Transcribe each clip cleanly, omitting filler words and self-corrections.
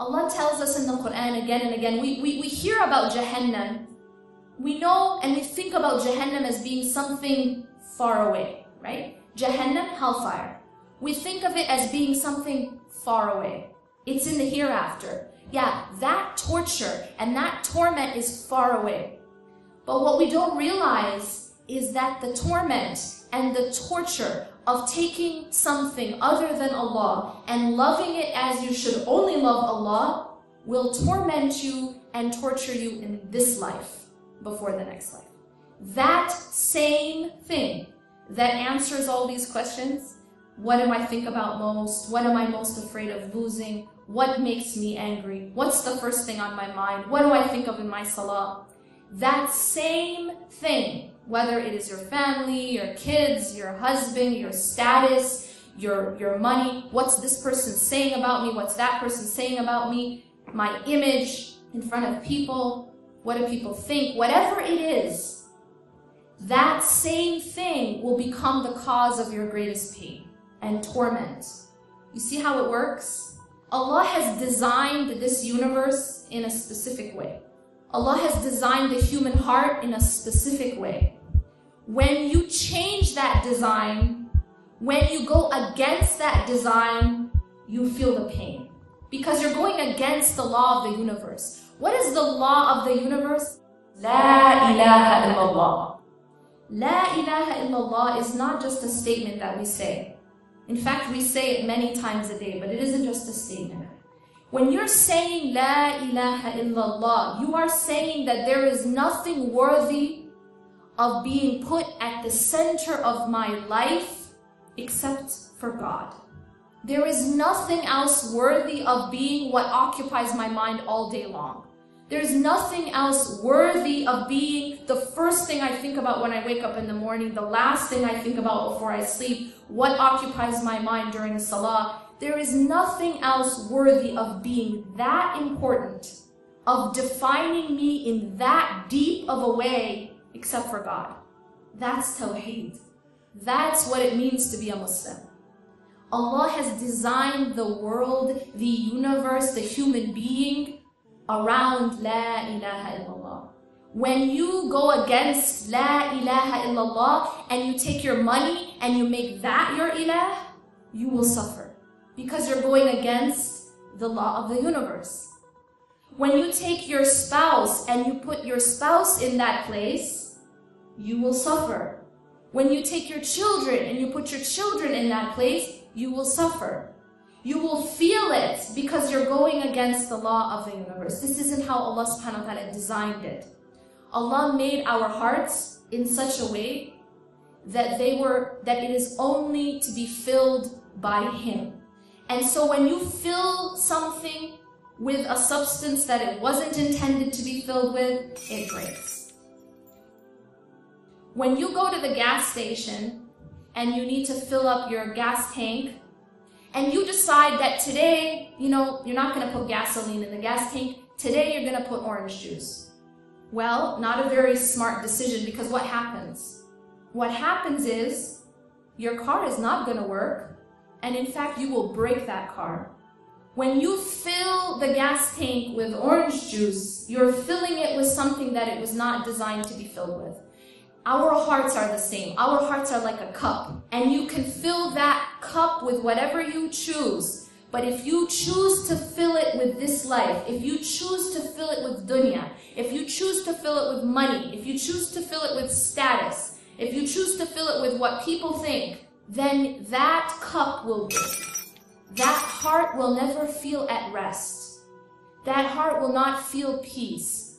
Allah tells us in the Quran again and again, we hear about Jahannam. We know and we think about Jahannam as being something far away, right? Jahannam, hellfire. We think of it as being something far away. It's in the hereafter. Yeah, that torture and that torment is far away. But what we don't realize is that the torment and the torture of taking something other than Allah and loving it as you should only love Allah will torment you and torture you in this life before the next life. That same thing that answers all these questions, what do I think about most? What am I most afraid of losing? What makes me angry? What's the first thing on my mind? What do I think of in my salah? That same thing, whether it is your family, your kids, your husband, your status, your money, what's this person saying about me, what's that person saying about me, my image in front of people, what do people think, whatever it is, that same thing will become the cause of your greatest pain and torment. You see how it works? Allah has designed this universe in a specific way. Allah has designed the human heart in a specific way. When you change that design, when you go against that design, you feel the pain. Because you're going against the law of the universe. What is the law of the universe? La ilaha illallah. La ilaha illallah is not just a statement that we say. In fact, we say it many times a day, but it isn't just a statement. When you're saying La ilaha illallah, you are saying that there is nothing worthy of being put at the center of my life except for God. There is nothing else worthy of being what occupies my mind all day long. There's nothing else worthy of being the first thing I think about when I wake up in the morning, the last thing I think about before I sleep, what occupies my mind during salah. There is nothing else worthy of being that important, of defining me in that deep of a way, except for God. That's Tawheed. That's what it means to be a Muslim. Allah has designed the world, the universe, the human being around La ilaha illallah. When you go against La ilaha illallah and you take your money and you make that your ilah, you will suffer. Because you're going against the law of the universe. When you take your spouse and you put your spouse in that place, you will suffer. When you take your children and you put your children in that place, you will suffer. You will feel it because you're going against the law of the universe. This isn't how Allah subhanahu wa ta'ala designed it. Allah made our hearts in such a way that it is only to be filled by Him. And so when you fill something with a substance that it wasn't intended to be filled with, it breaks. When you go to the gas station and you need to fill up your gas tank, and you decide that today, you're not going to put gasoline in the gas tank, today you're going to put orange juice. Well, not a very smart decision, because what happens? What happens is your car is not going to work. And in fact, you will break that car. When you fill the gas tank with orange juice, you're filling it with something that it was not designed to be filled with. Our hearts are the same. Our hearts are like a cup. And you can fill that cup with whatever you choose. But if you choose to fill it with this life, if you choose to fill it with dunya, if you choose to fill it with money, if you choose to fill it with status, if you choose to fill it with what people think, then that cup will break. That heart will never feel at rest. That heart will not feel peace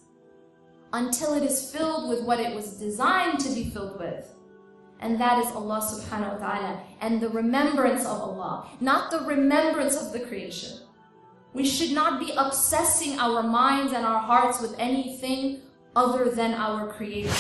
until it is filled with what it was designed to be filled with. And that is Allah subhanahu wa ta'ala and the remembrance of Allah, not the remembrance of the creation. We should not be obsessing our minds and our hearts with anything other than our Creator.